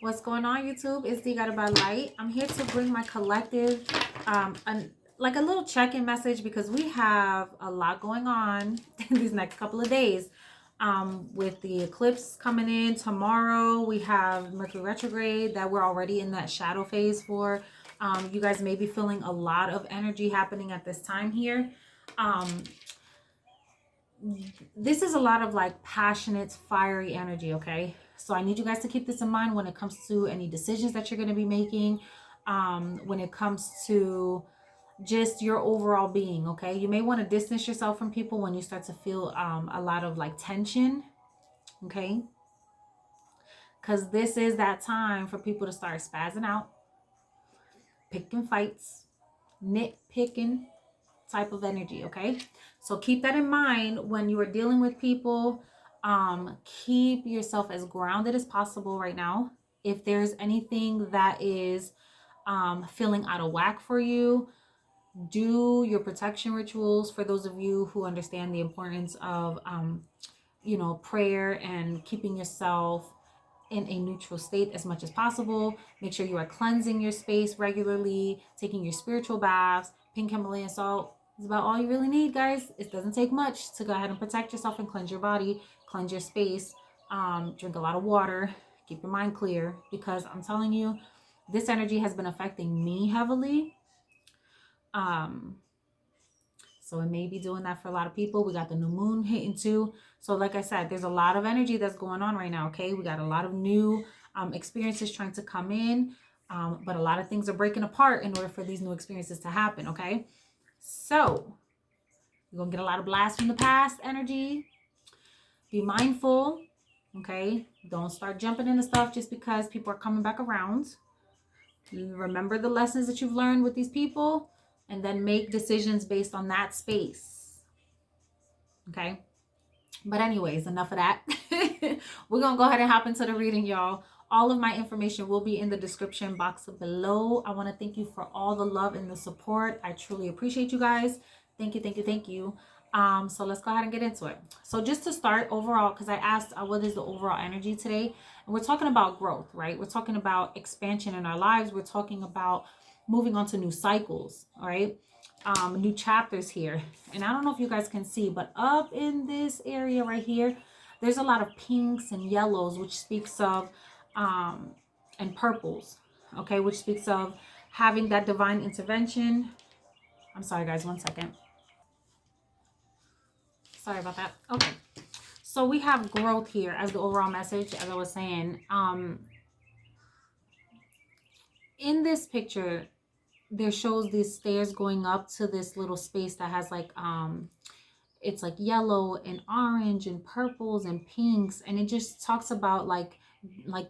What's going on, YouTube? It's Deeguidedbylight. I'm here to bring my collective, like a little check-in message because we have a lot going on in these next couple of days. With the eclipse coming in tomorrow, we have Mercury retrograde that we're already in that shadow phase for. You guys may be feeling a lot of energy happening at this time here. This is a lot of like passionate, fiery energy, okay? So I need you guys to keep this in mind when it comes to any decisions that you're going to be making, when it comes to just your overall being, okay? You may want to distance yourself from people when you start to feel a lot of like tension, okay? Because this is that time for people to start spazzing out, picking fights, nitpicking type of energy, okay? So keep that in mind when you are dealing with people. Keep yourself as grounded as possible right now. If there's anything that is feeling out of whack for you, do your protection rituals. For those of you who understand the importance of prayer and keeping yourself in a neutral state as much as possible. Make sure you are cleansing your space regularly, taking your spiritual baths. Pink Himalayan salt is about all you really need, guys. It doesn't take much to go ahead and protect yourself and cleanse your body, cleanse your space. Drink a lot of water, keep your mind clear, because I'm telling you, this energy has been affecting me heavily. So it may be doing that for a lot of people. We got the new moon hitting too. So like I said, there's a lot of energy that's going on right now, okay? We got a lot of new experiences trying to come in, but a lot of things are breaking apart in order for these new experiences to happen, okay? So you're going to get a lot of blasts from the past energy. Be mindful, okay? Don't start jumping into stuff just because people are coming back around. Remember the lessons that you've learned with these people, and then make decisions based on that space. Okay? But anyways, enough of that. We're going to go ahead and hop into the reading, y'all. All of my information will be in the description box below. I want to thank you for all the love and the support. I truly appreciate you guys. Thank you, thank you, thank you. So let's go ahead and get into it. So just to start overall, because I asked what is the overall energy today, and we're talking about growth, right? We're talking about expansion in our lives. We're talking about moving on to new cycles, all right? New chapters here. And I don't know if you guys can see, but up in this area right here, there's a lot of pinks and yellows, which speaks of and purples, okay, which speaks of having that divine intervention. I'm sorry guys, 1 second. Sorry about that. Okay, so we have growth here as the overall message, as I was saying. In this picture, there shows these stairs going up to this little space that has like it's like yellow and orange and purples and pinks, and it just talks about like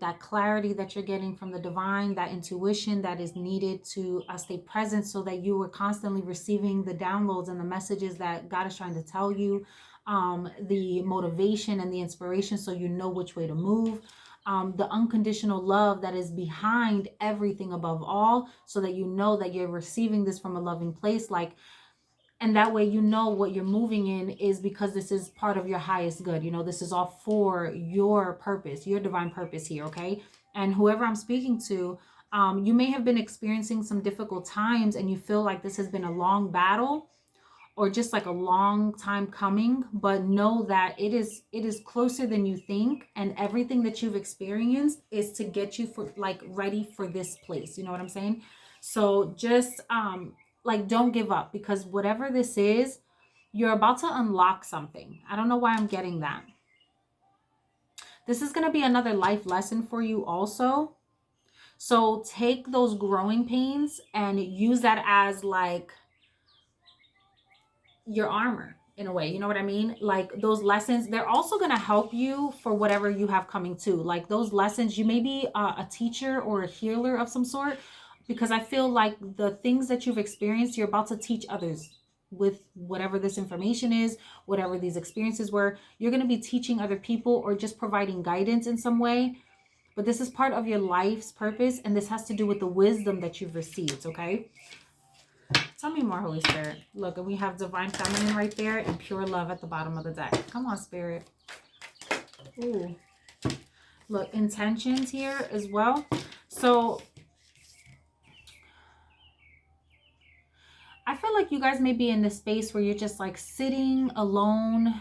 that clarity that you're getting from the divine, that intuition that is needed to stay present, so that you are constantly receiving the downloads and the messages that God is trying to tell you, the motivation and the inspiration, so you know which way to move. The unconditional love that is behind everything above all, so that you know that you're receiving this from a loving place, like, and that way you know what you're moving in is because this is part of your highest good. You know, this is all for your purpose, your divine purpose here, okay? And whoever I'm speaking to, you may have been experiencing some difficult times and you feel like this has been a long battle or just like a long time coming, but know that it is closer than you think, and everything that you've experienced is to get you for like ready for this place. You know what I'm saying? So just like don't give up, because whatever this is, you're about to unlock something. I don't know why I'm getting that. This is going to be another life lesson for you also. So take those growing pains and use that as like your armor in a way. You know what I mean? Like those lessons, they're also going to help you for whatever you have coming too. Like those lessons, you may be a teacher or a healer of some sort, because I feel like the things that you've experienced, you're about to teach others with whatever this information is, whatever these experiences were. You're going to be teaching other people or just providing guidance in some way. But this is part of your life's purpose, and this has to do with the wisdom that you've received, okay? Tell me more, Holy Spirit. Look, and we have Divine Feminine right there and Pure Love at the bottom of the deck. Come on, Spirit. Ooh. Look, intentions here as well. So I feel like you guys may be in this space where you're just like sitting alone.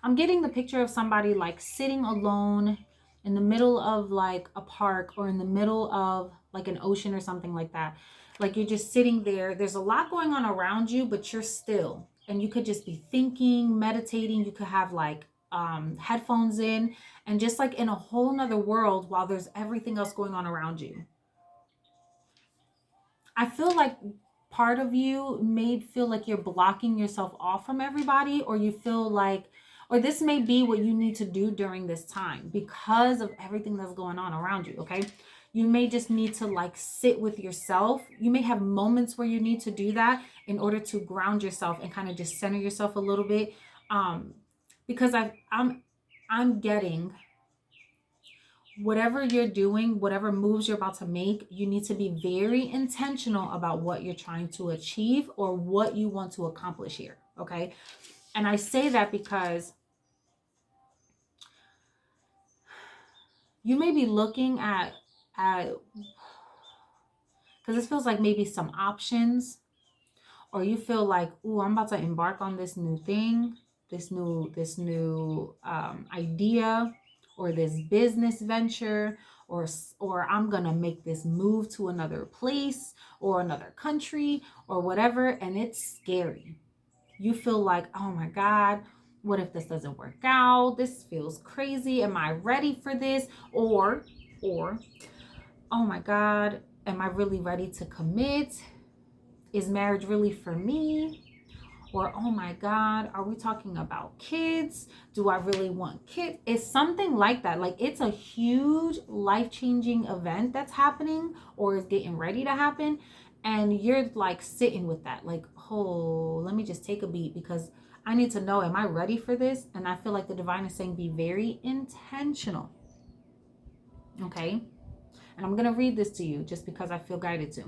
I'm getting the picture of somebody like sitting alone in the middle of like a park or in the middle of like an ocean or something like that. Like you're just sitting there. There's a lot going on around you, but you're still. And you could just be thinking, meditating. You could have like headphones in and just like in a whole nother world while there's everything else going on around you. I feel like part of you may feel like you're blocking yourself off from everybody, or you feel like, or this may be what you need to do during this time because of everything that's going on around you, okay? You may just need to like sit with yourself. You may have moments where you need to do that in order to ground yourself and kind of just center yourself a little bit. Because I'm getting whatever you're doing, whatever moves you're about to make, you need to be very intentional about what you're trying to achieve or what you want to accomplish here, okay? And I say that because you may be looking at because this feels like maybe some options, or you feel like, ooh, I'm about to embark on this new thing, this new idea, or this business venture, or I'm gonna make this move to another place or another country or whatever, and it's scary. You feel like, oh my God, what if this doesn't work out? This feels crazy. Am I ready for this? Or, oh my God, am I really ready to commit? Is marriage really for me? Or, oh my God, are we talking about kids? Do I really want kids? It's something like that. Like it's a huge life-changing event that's happening or is getting ready to happen. And you're like sitting with that. Like, oh, let me just take a beat because I need to know, am I ready for this? And I feel like the divine is saying be very intentional. Okay? And I'm going to read this to you just because I feel guided to.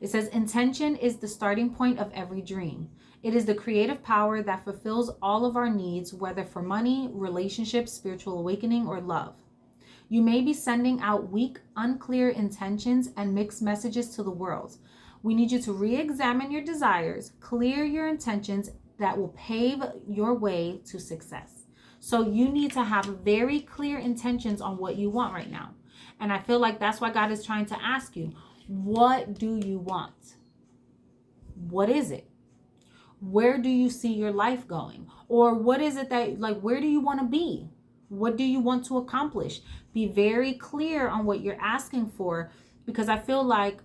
It says, intention is the starting point of every dream. It is the creative power that fulfills all of our needs, whether for money, relationships, spiritual awakening, or love. You may be sending out weak, unclear intentions and mixed messages to the world. We need you to re-examine your desires, clear your intentions that will pave your way to success. So you need to have very clear intentions on what you want right now. And I feel like that's why God is trying to ask you, what do you want? What is it? Where do you see your life going? Or what is it that, like, where do you want to be? What do you want to accomplish? Be very clear on what you're asking for, because I feel like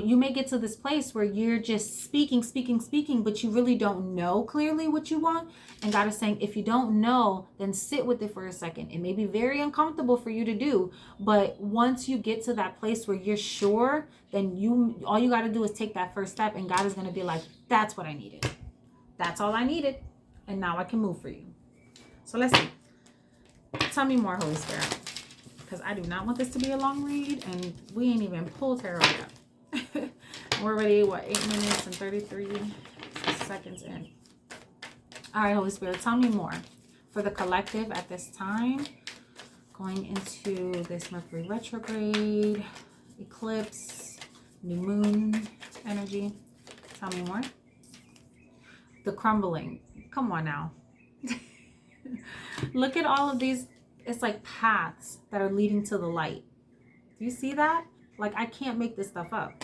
you may get to this place where you're just speaking, but you really don't know clearly what you want. And God is saying, if you don't know, then sit with it for a second. It may be very uncomfortable for you to do, but once you get to that place where you're sure, then all you got to do is take that first step, and God is going to be like, that's what I needed. That's all I needed. And now I can move for you. So let's see. Tell me more, Holy Spirit, because I do not want this to be a long read, and we ain't even pulled tarot yet. We're already, 8 minutes and 33 seconds in. All right, Holy Spirit, tell me more for the collective at this time, going into this Mercury retrograde, eclipse, new moon energy. Tell me more. The crumbling. Come on now. Look at all of these. It's like paths that are leading to the light. Do you see that? Like, I can't make this stuff up.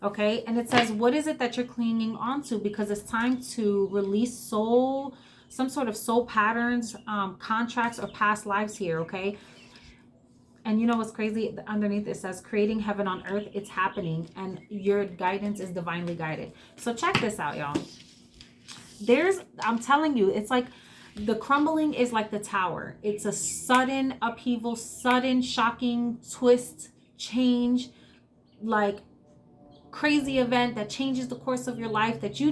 Okay. And it says, what is it that you're clinging onto? Because it's time to release some sort of soul patterns, contracts, or past lives here. Okay. And you know what's crazy? Underneath it says, creating heaven on earth. It's happening. And your guidance is divinely guided. So check this out, y'all. I'm telling you, it's like the crumbling is like the tower. It's a sudden upheaval, sudden shocking twist, change, like crazy event that changes the course of your life that you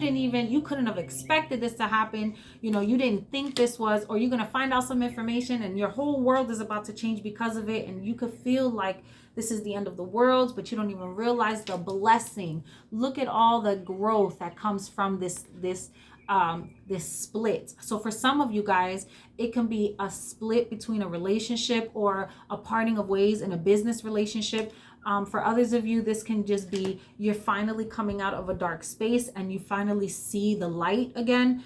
couldn't have expected this to happen. You didn't think this was, or you're going to find out some information and your whole world is about to change because of it. And you could feel like this is the end of the world, but you don't even realize the blessing. Look at all the growth that comes from this this split. So for some of you guys, it can be a split between a relationship or a parting of ways in a business relationship. For others of you, this can just be you're finally coming out of a dark space and you finally see the light again.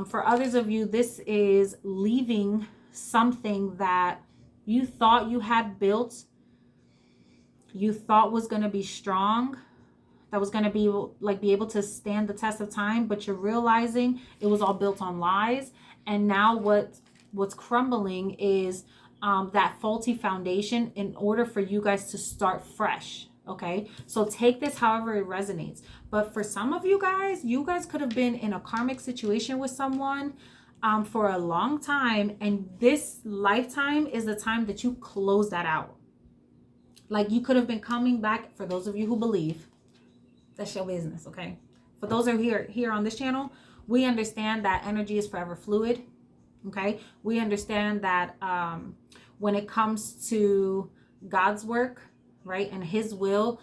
For others of you, this is leaving something that you thought you had built, you thought was going to be strong, that was going to be able to stand the test of time, but you're realizing it was all built on lies. And now what's crumbling is that faulty foundation in order for you guys to start fresh. Okay, so take this however it resonates. But for some of you guys could have been in a karmic situation with someone for a long time, and this lifetime is the time that you close that out. Like you could have been coming back. For those of you who believe, that's your business. Okay, for those of you here on this channel, we understand that energy is forever fluid. Okay, we understand that when it comes to God's work, right, and his will,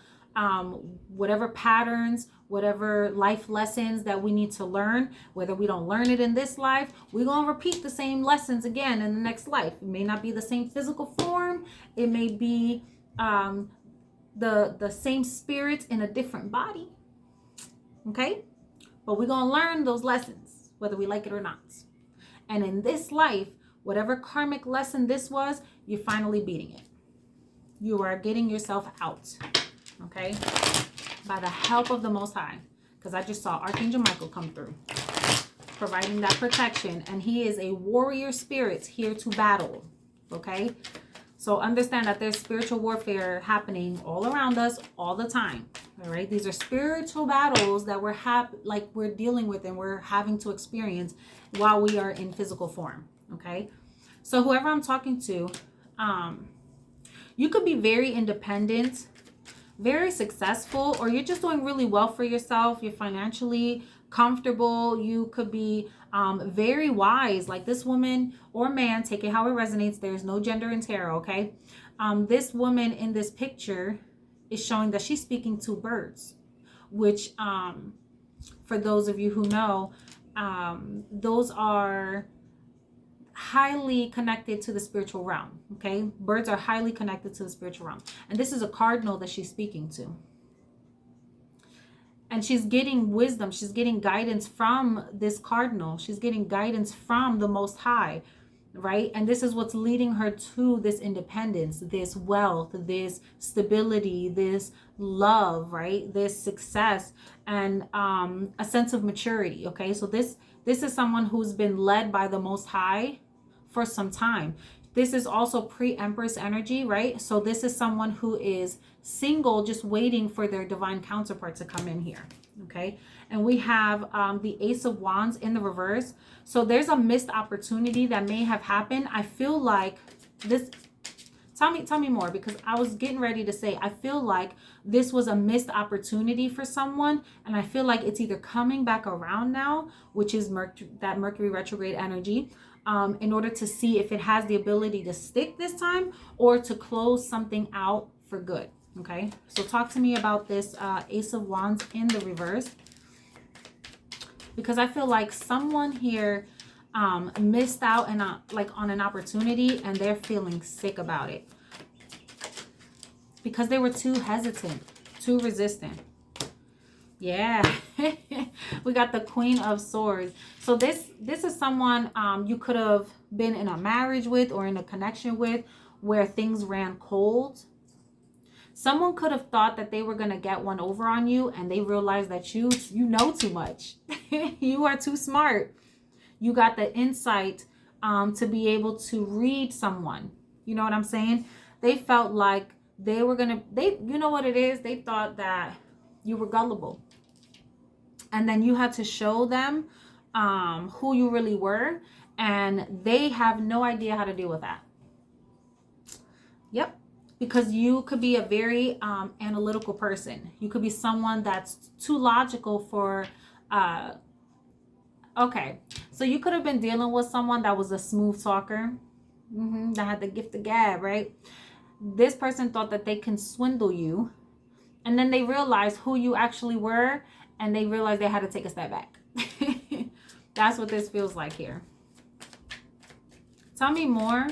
whatever patterns, whatever life lessons that we need to learn, whether we don't learn it in this life, we're going to repeat the same lessons again in the next life. It may not be the same physical form. It may be the same spirit in a different body. Okay, but we're going to learn those lessons whether we like it or not. And in this life, whatever karmic lesson this was, you're finally beating it. You are getting yourself out, okay, by the help of the Most High. Because I just saw Archangel Michael come through, providing that protection. And he is a warrior spirit here to battle, okay? So understand that there's spiritual warfare happening all around us all the time, all right? These are spiritual battles that we're dealing with and we're having to experience while we are in physical form, okay? So whoever I'm talking to, you could be very independent, very successful, or you're just doing really well for yourself. You're financially comfortable. You could be very wise, like this woman or man, take it how it resonates. There's no gender in tarot, okay? This woman in this picture is showing that she's speaking to birds, which for those of you who know, those are highly connected to the spiritual realm. Okay, birds are highly connected to the spiritual realm, and this is a cardinal that she's speaking to, and she's getting wisdom, she's getting guidance from this cardinal, she's getting guidance from the Most High, right? And this is what's leading her to this independence, this wealth, this stability, this love, right? This success, and a sense of maturity. Okay, so this is someone who's been led by the Most High for some time. This is also pre-Empress energy, right? So this is someone who is single, just waiting for their divine counterpart to come in here, okay? And we have the Ace of Wands in the reverse. So there's a missed opportunity that may have happened. I feel like this, tell me more, because I was getting ready to say, I feel like this was a missed opportunity for someone, and I feel like it's either coming back around now, which is that Mercury retrograde energy, in order to see if it has the ability to stick this time or to close something out for good. Okay, so talk to me about this Ace of Wands in the reverse, because I feel like someone here missed out on an opportunity, and they're feeling sick about it because they were too hesitant, too resistant. Yeah. We got the Queen of Swords. So this is someone you could have been in a marriage with or in a connection with where things ran cold. Someone could have thought that they were going to get one over on you, and they realized that you know too much. You are too smart. You got the insight to be able to read someone. You know what I'm saying? They felt like they were going to, you know what it is? They thought that you were gullible. And then you had to show them who you really were, and they have no idea how to deal with that. Yep. Because you could be a very analytical person. You could be someone that's too logical for, okay. So you could have been dealing with someone that was a smooth talker, that had the gift of gab, right? This person thought that they can swindle you, and then they realized who you actually were, and they realized they had to take a step back. That's what this feels like here. Tell me more.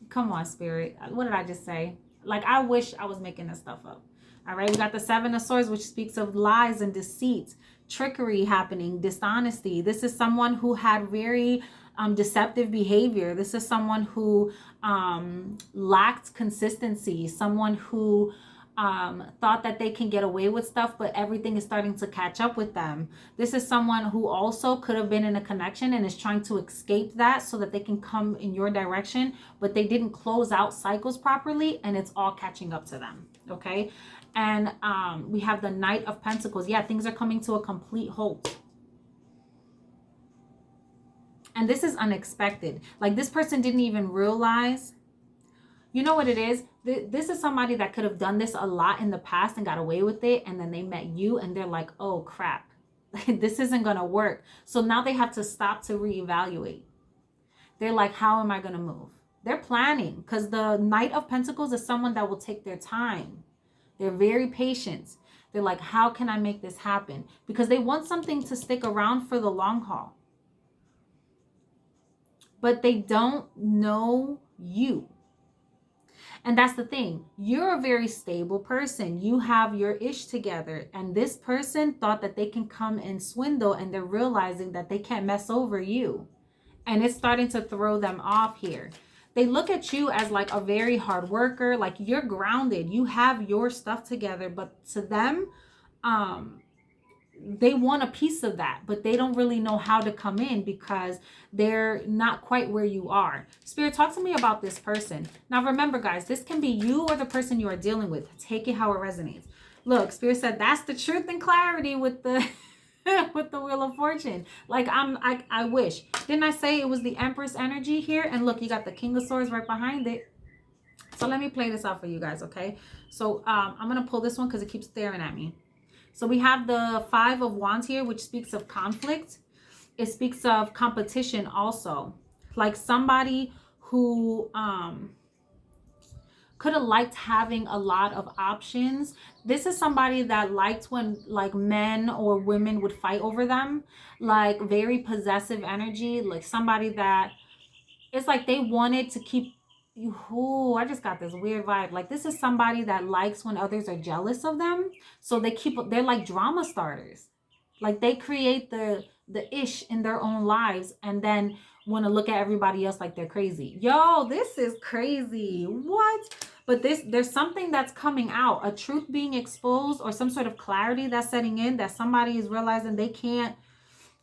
Come on, Spirit. What did I just say? Like, I wish I was making this stuff up. All right, we got the Seven of Swords, which speaks of lies and deceit, trickery happening, dishonesty. This is someone who had very deceptive behavior. This is someone who lacked consistency, someone who thought that they can get away with stuff, but everything is starting to catch up with them. This is someone who also could have been in a connection and is trying to escape that so that they can come in your direction, but they didn't close out cycles properly, and it's all catching up to them. Okay. And we have the Knight of Pentacles. Yeah, things are coming to a complete halt. And this is unexpected. Like, this person didn't even realize. You know what it is? This is somebody that could have done this a lot in the past and got away with it. And then they met you and they're like, oh, crap. This isn't going to work. So now they have to stop to reevaluate. They're like, how am I going to move? They're planning, because the Knight of Pentacles is someone that will take their time. They're very patient. They're like, how can I make this happen? Because they want something to stick around for the long haul. But they don't know you. And that's the thing. You're a very stable person. You have your ish together. And this person thought that they can come and swindle, and they're realizing that they can't mess over you. And it's starting to throw them off here. They look at you as like a very hard worker, like you're grounded. You have your stuff together, but to them, they want a piece of that, but they don't really know how to come in because they're not quite where you are. Spirit, talk to me about this person. Now, remember, guys, this can be you or the person you are dealing with. Take it how it resonates. Look, Spirit said that's the truth and clarity with the with the Wheel of Fortune. Like, I wish. Didn't I say it was the Empress energy here? And look, you got the King of Swords right behind it. So let me play this out for you guys, okay? So I'm gonna pull this one because it keeps staring at me. So we have the Five of Wands here, which speaks of conflict. It speaks of competition also. Like somebody who could have liked having a lot of options. This is somebody that liked when like men or women would fight over them. Like very possessive energy. Like somebody that it's like they wanted to keep you. Oh, I just got this weird vibe. Like this is somebody that likes when others are jealous of them. So they're like drama starters. Like they create the ish in their own lives and then want to look at everybody else like they're crazy. Yo, this is crazy. What? But there's something that's coming out, a truth being exposed or some sort of clarity that's setting in that somebody is realizing they can't.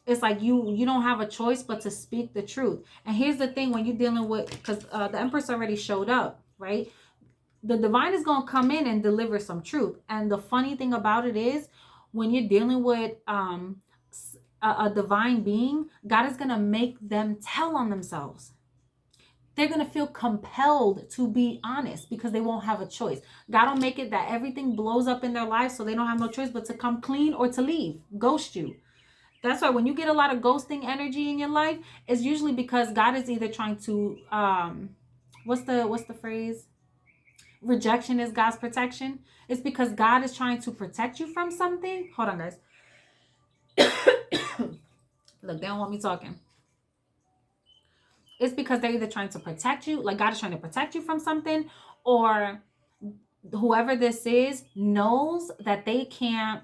It's like you don't have a choice but to speak the truth. And here's the thing, when you're dealing with, because the Empress already showed up, right? The divine is going to come in and deliver some truth. And the funny thing about it is when you're dealing with a divine being, God is going to make them tell on themselves. They're going to feel compelled to be honest because they won't have a choice. God will make it that everything blows up in their lives so they don't have no choice but to come clean or to leave, ghost you. That's why when you get a lot of ghosting energy in your life, it's usually because God is either trying to, what's the phrase? Rejection is God's protection. It's because God is trying to protect you from something. Hold on, guys. Look, they don't want me talking. It's because they're either trying to protect you, like God is trying to protect you from something, or whoever this is knows that they can't.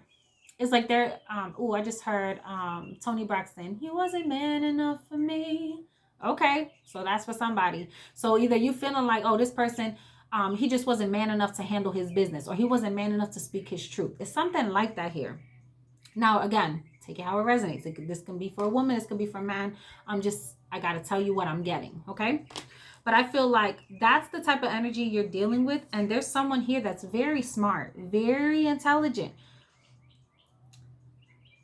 It's like they're, I just heard Tony Braxton, he wasn't man enough for me. Okay, so that's for somebody. So either you feeling like, oh, this person, he just wasn't man enough to handle his business, or he wasn't man enough to speak his truth. It's something like that here. Now, again, take it how it resonates. This can be for a woman, this can be for a man. I got to tell you what I'm getting, okay? But I feel like that's the type of energy you're dealing with. And there's someone here that's very smart, very intelligent.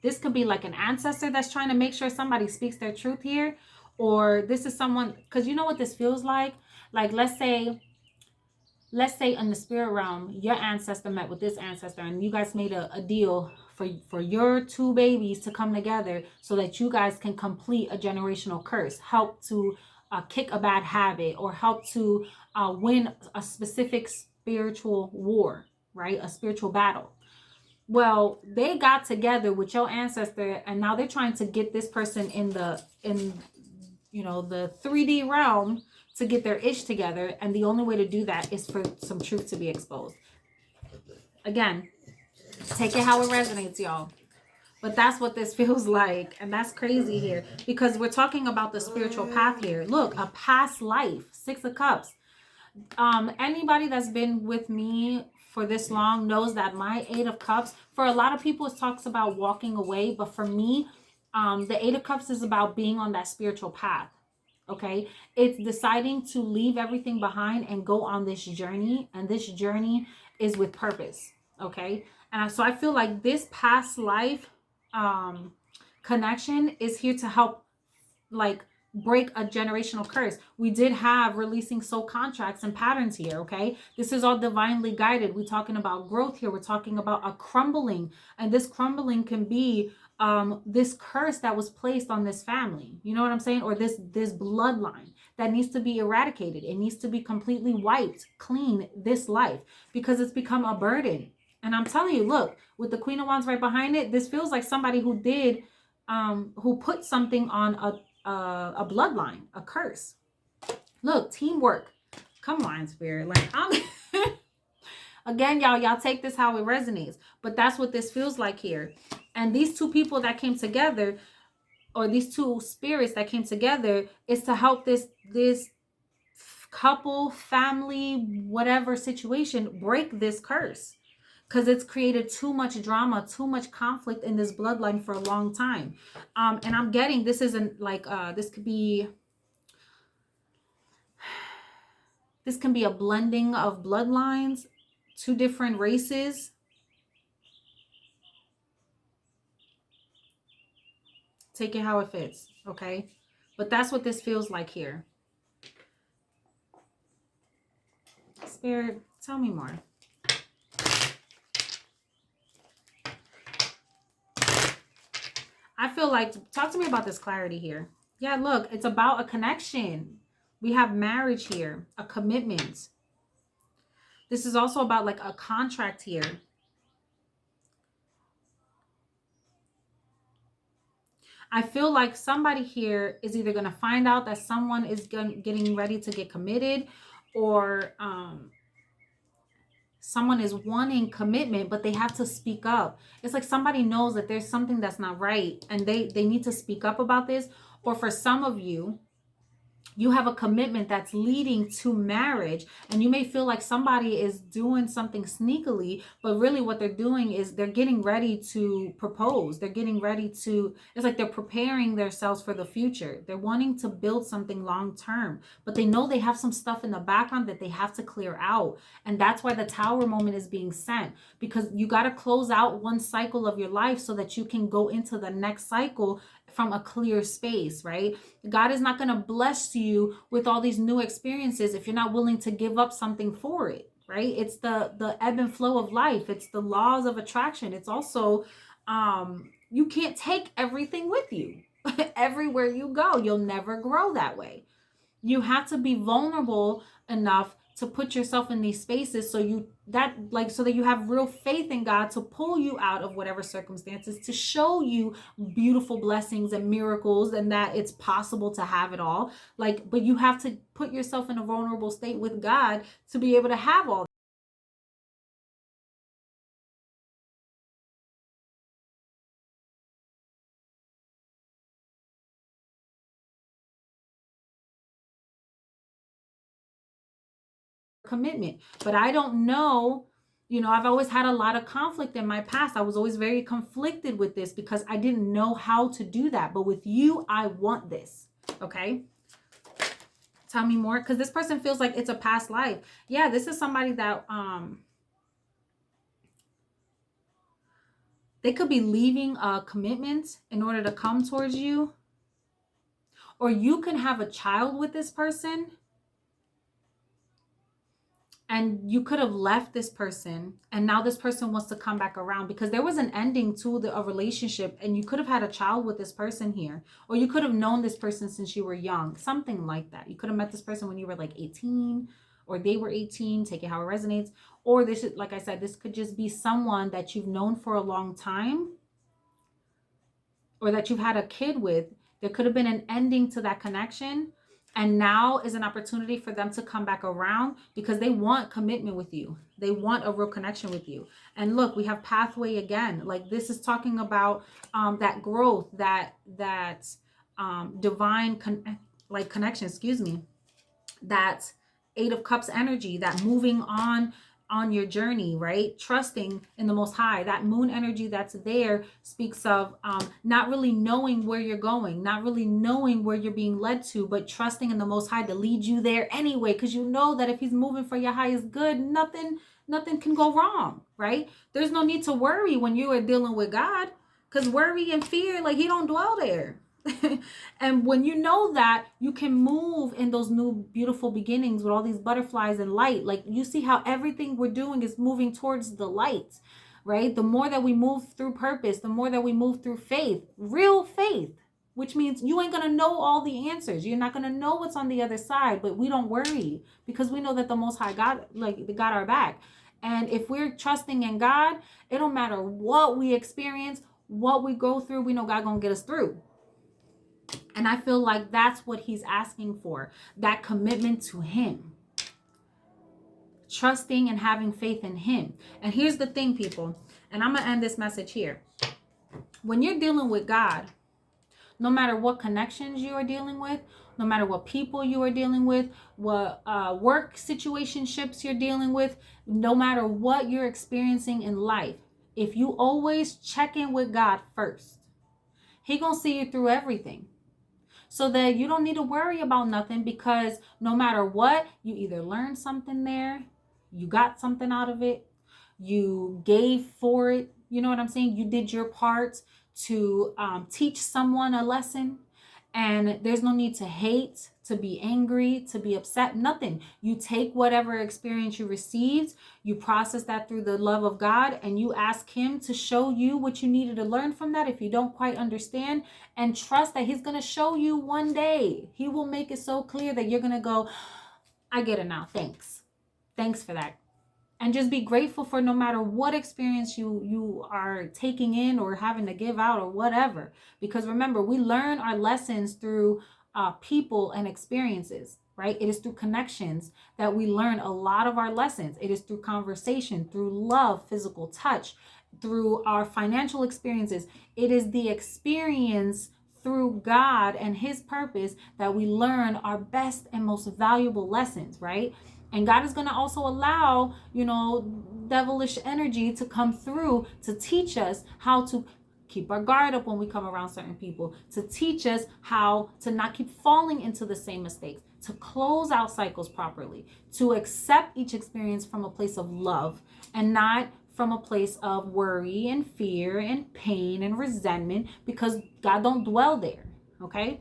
This could be like an ancestor that's trying to make sure somebody speaks their truth here. Or this is someone, because you know what this feels like? Like, let's say in the spirit realm, your ancestor met with this ancestor and you guys made a deal for your two babies to come together so that you guys can complete a generational curse, help to kick a bad habit, or help to win a specific spiritual war, right? A spiritual battle. Well, they got together with your ancestor, and now they're trying to get this person in the 3D realm to get their ish together, and the only way to do that is for some truth to be exposed. Again, take it how it resonates, y'all. But that's what this feels like. And that's crazy here, because we're talking about the spiritual path here. Look, a past life, 6 of Cups. Anybody that's been with me for this long knows that my 8 of Cups, for a lot of people, it talks about walking away. But for me, the 8 of Cups is about being on that spiritual path. Okay. It's deciding to leave everything behind and go on this journey. And this journey is with purpose. Okay. And so I feel like this past life connection is here to help, like, break a generational curse. We did have releasing soul contracts and patterns here. Okay, this is all divinely guided. We're talking about growth here. We're talking about a crumbling, and this crumbling can be this curse that was placed on this family, you know what I'm saying, or this bloodline that needs to be eradicated. It needs to be completely wiped clean this life, because it's become a burden. And I'm telling you, look, with the Queen of Wands right behind it, this feels like somebody who put something on a bloodline, a curse. Look, teamwork. Come on, Spirit. Like, I'm again, y'all take this how it resonates, but that's what this feels like here. And these two people that came together, or these two spirits that came together, is to help this couple, family, whatever situation, break this curse, because it's created too much drama, too much conflict in this bloodline for a long time. And I'm getting, this isn't like this can be a blending of bloodlines, 2 different races. Take it how it fits, okay? But that's what this feels like here. Spirit, tell me more. I feel like, talk to me about this clarity here. Yeah, look, it's about a connection. We have marriage here, a commitment. This is also about like a contract here. I feel like somebody here is either going to find out that someone is getting ready to get committed, or someone is wanting commitment, but they have to speak up. It's like somebody knows that there's something that's not right, and they need to speak up about this. Or for some of you, you have a commitment that's leading to marriage, and you may feel like somebody is doing something sneakily, but really what they're doing is they're getting ready to propose. They're getting ready to, it's like they're preparing themselves for the future. They're wanting to build something long term, but they know they have some stuff in the background that they have to clear out. And that's why the Tower moment is being sent, because you got to close out one cycle of your life so that you can go into the next cycle from a clear space, right? God is not going to bless you with all these new experiences if you're not willing to give up something for it, right? It's the ebb and flow of life. It's the laws of attraction. It's also you can't take everything with you. Everywhere you go, you'll never grow that way. You have to be vulnerable enough to put yourself in these spaces so that you have real faith in God to pull you out of whatever circumstances, to show you beautiful blessings and miracles, and that it's possible to have it all. Like, but you have to put yourself in a vulnerable state with God to be able to have all commitment. But I don't know, I've always had a lot of conflict in my past. I was always very conflicted with this because I didn't know how to do that. But with you, I want this. Okay. Tell me more, because this person feels like it's a past life. Yeah, this is somebody that they could be leaving a commitment in order to come towards you, or you can have a child with this person, and you could have left this person, and now this person wants to come back around because there was an ending to a relationship, and you could have had a child with this person here, or you could have known this person since you were young, something like that. You could have met this person when you were like 18 or they were 18, take it how it resonates. Or this is, like I said, this could just be someone that you've known for a long time, or that you've had a kid with. There could have been an ending to that connection, and now is an opportunity for them to come back around because they want commitment with you. They want a real connection with you. And look, we have pathway again. Like, this is talking about that growth, that divine connection, excuse me, that Eight of Cups energy, that moving on your journey, right? Trusting in the Most High. That moon energy that's there speaks of not really knowing where you're going, not really knowing where you're being led to, but trusting in the Most High to lead you there anyway, because you know that if he's moving for your highest good, nothing can go wrong, right? There's no need to worry when you are dealing with God, because worry and fear, like, he don't dwell there. And when you know that, you can move in those new beautiful beginnings with all these butterflies and light. Like, you see how everything we're doing is moving towards the light, right? The more that we move through purpose, the more that we move through faith, real faith, which means you ain't gonna know all the answers. You're not gonna know what's on the other side, but we don't worry because we know that the Most High God, like, they got our back. And if we're trusting in God, it don't matter what we experience, what we go through, we know God gonna get us through. And I feel like that's what he's asking for, that commitment to him, trusting and having faith in him. And here's the thing, people, and I'm going to end this message here. When you're dealing with God, no matter what connections you are dealing with, no matter what people you are dealing with, what work situationships you're dealing with, no matter what you're experiencing in life, if you always check in with God first, he gonna see you through everything. So that you don't need to worry about nothing, because no matter what, you either learned something there, you got something out of it, you gave for it. You know what I'm saying? You did your part to teach someone a lesson. And there's no need to hate, to be angry, to be upset, nothing. You take whatever experience you received, you process that through the love of God, and you ask him to show you what you needed to learn from that if you don't quite understand, and trust that he's going to show you one day. He will make it so clear that you're going to go, I get it now. Thanks. Thanks for that. And just be grateful for no matter what experience you are taking in or having to give out or whatever. Because remember, we learn our lessons through people and experiences, right? It is through connections that we learn a lot of our lessons. It is through conversation, through love, physical touch, through our financial experiences. It is the experience through God and his purpose that we learn our best and most valuable lessons, right? And God is going to also allow, devilish energy to come through to teach us how to keep our guard up when we come around certain people, to teach us how to not keep falling into the same mistakes, to close out cycles properly, to accept each experience from a place of love and not from a place of worry and fear and pain and resentment, because God don't dwell there, okay?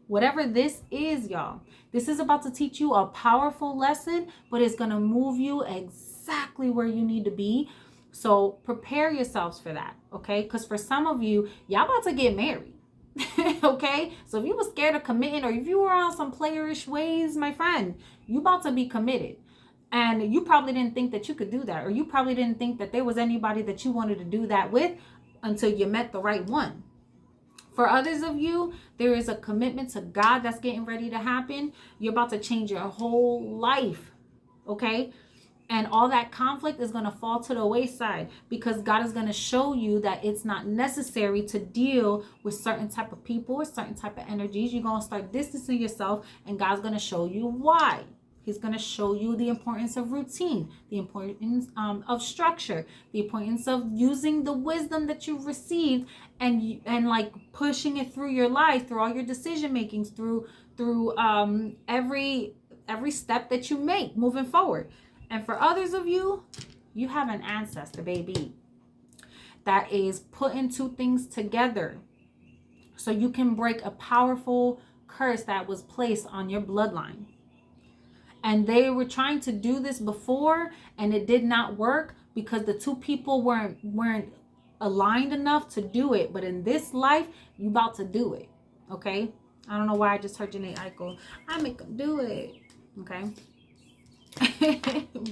Whatever this is, y'all, this is about to teach you a powerful lesson, but it's going to move you exactly where you need to be. So prepare yourselves for that, okay? Because for some of you, y'all about to get married, okay? So if you were scared of committing, or if you were on some playerish ways, my friend, you about to be committed. And you probably didn't think that you could do that, or you probably didn't think that there was anybody that you wanted to do that with until you met the right one. For others of you, there is a commitment to God that's getting ready to happen. You're about to change your whole life, okay? And all that conflict is going to fall to the wayside, because God is going to show you that it's not necessary to deal with certain type of people or certain type of energies. You're going to start distancing yourself, and God's going to show you why. He's going to show you the importance of routine, the importance of structure, the importance of using the wisdom that you've received and like pushing it through your life, through all your decision makings, through every step that you make moving forward. And for others of you, you have an ancestor, baby, that is putting two things together so you can break a powerful curse that was placed on your bloodline. And they were trying to do this before, and it did not work because the two people weren't aligned enough to do it. But in this life, you about to do it, okay? I don't know why I just heard Janae Eichel. I make them do it, okay?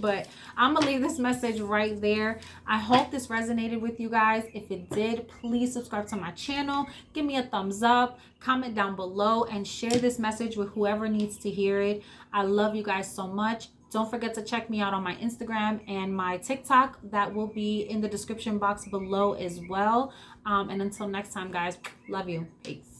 But I'm gonna leave this message right there. I hope this resonated with you guys. If it did, please subscribe to my channel, give me a thumbs up, comment down below, and share this message with whoever needs to hear it. I love you guys so much. Don't forget to check me out on my Instagram and my TikTok. That will be in the description box below as well. And until next time, guys, love you. Peace.